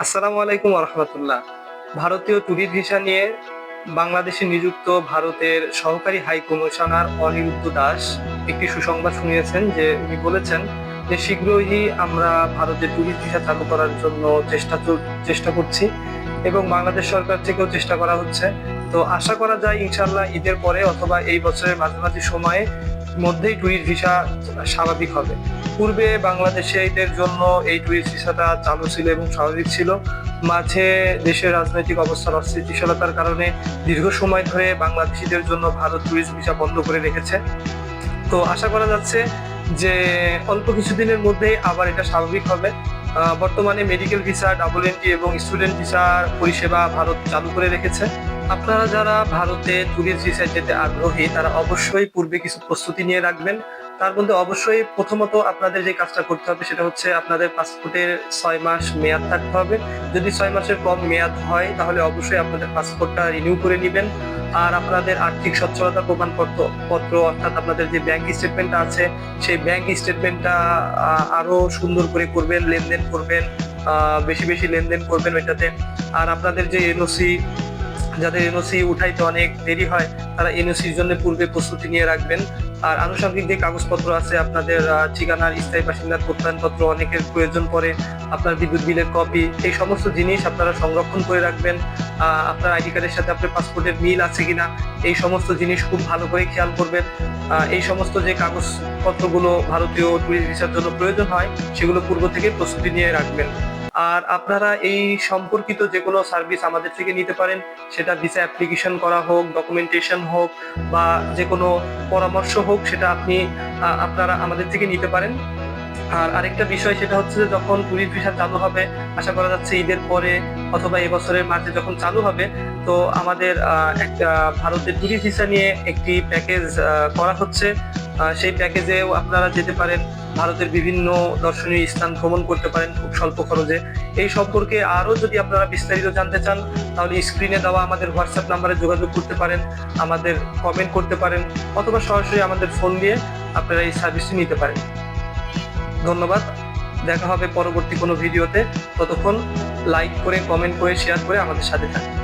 আসসালামু আলাইকুম রহমতুল্লাহ। ভারতীয় ট্যুরিস্ট ভিসা নিয়ে বাংলাদেশে নিযুক্ত ভারতের সহকারী হাই কমিশনার অনিরুদ্ধ দাস একটি সুসংবাদ শুনিয়েছেন, যে উনি বলেছেন যে শীঘ্রই আমরা ভারতে ট্যুরিস্ট ভিসা চালু করার জন্য চেষ্টা করছি এবং বাংলাদেশ সরকার থেকেও চেষ্টা করা হচ্ছে। তো আশা করা যায় ইনশাল্লাহ ঈদের পরে অথবা এই বছরের মাঝামাঝি সময়ে মধ্যেই ট্যুরিস্ট ভিসা স্বাভাবিক হবে। পূর্বে বাংলাদেশে এদের জন্য এই ট্যুরিস্ট ভিসাটা চালু ছিল এবং স্বাভাবিক ছিল। মাঝে দেশের রাজনৈতিক অবস্থার অস্থিতিশীলতার কারণে দীর্ঘ সময় ধরে বাংলাদেশিদের জন্য ভারত ট্যুরিস্ট ভিসা বন্ধ করে রেখেছে। তো আশা করা যাচ্ছে যে অল্প কিছুদিনের মধ্যেই আবার এটা স্বাভাবিক হবে। বর্তমানে মেডিকেল ভিসা, ডাবল এন্ট্রি এবং স্টুডেন্ট ভিসার পরিষেবা ভারত চালু করে রেখেছে। আপনারা যারা ভারতে ট্যুরিস্ট ভিসায় যেতে আগ্রহী তারা অবশ্যই পূর্বে কিছু প্রস্তুতি নিয়ে রাখবেন। তার মধ্যে অবশ্যই প্রথমত আপনাদের যে কাজটা করতে হবে সেটা হচ্ছে আপনাদের পাসপোর্টের 6 মাস মেয়াদ থাকতে হবে। যদি 6 মাসের কম মেয়াদ হয় তাহলে অবশ্যই আপনাদের পাসপোর্টটা রিনিউ করে নেবেন। আর আপনাদের আর্থিক সচ্ছলতার প্রমাণপত্র অর্থাৎ আপনাদের যে ব্যাংক স্টেটমেন্টটা আছে সেই ব্যাংক স্টেটমেন্টটা আরো সুন্দর করে করবেন, লেনদেন করবেন, বেশি বেশি লেনদেন করবেন ওইটাতে। আর আপনাদের যে এনওসি, যাদের এনওসি উঠাইতে অনেক দেরি হয় তারা এনওসির জন্য পূর্বে প্রস্তুতি নিয়ে রাখবেন। আর আনুষঙ্গিক যে কাগজপত্র আছে আপনাদের ঠিকানার, স্থায়ী বাসিন্দার প্রত্যয়নপত্র অনেকের প্রয়োজন পড়ে, আপনার বিদ্যুৎ বিলের কপি, এই সমস্ত জিনিস আপনারা সংরক্ষণ করে রাখবেন। আপনার আইডি কার্ডের সাথে আপনার পাসপোর্টের মিল আছে কিনা এই সমস্ত জিনিস খুব ভালো করে খেয়াল করবেন। এই সমস্ত যে কাগজপত্রগুলো ভারতীয় ট্যুরিস্ট ভিসার জন্য প্রয়োজন হয় সেগুলো পূর্ব থেকে প্রস্তুতি নিয়ে রাখবেন। আর আপনারা এই সম্পর্কিত যে কোনো সার্ভিস আমাদের থেকে নিতে পারেন, সেটা ভিসা অ্যাপ্লিকেশন করা হোক, ডকুমেন্টেশন হোক বা যে কোনো পরামর্শ হোক, সেটা আপনারা আমাদের থেকে নিতে পারেন। আর আরেকটা বিষয় সেটা হচ্ছে যে যখন ট্যুরিস্ট ভিসা চালু হবে, আশা করা যাচ্ছে ঈদের পরে অথবা এবছরের মাঝে যখন চালু হবে, তো আমাদের একটা ভারতের ট্যুরিস্ট ভিসা নিয়ে একটি প্যাকেজ করা হচ্ছে। সেই প্যাকেজেও আপনারা যেতে পারেন, ভারতের বিভিন্ন দর্শনীয় স্থান ভ্রমণ করতে পারেন খুব স্বল্প খরচে। এই সম্পর্কে আরো যদি আপনারা বিস্তারিত জানতে চান তাহলে স্ক্রিনে দেওয়া আমাদের হোয়াটসঅ্যাপ নাম্বারে যোগাযোগ করতে পারেন, আমাদের কমেন্ট করতে পারেন অথবা সরাসরি আমাদের ফোন দিয়ে আপনারা এই সার্ভিসটি নিতে পারেন। ধন্যবাদ। দেখা হবে পরবর্তী কোনো ভিডিওতে। ততক্ষণ লাইক করে, কমেন্ট করে, শেয়ার করে আমাদের সাথে থাকুন।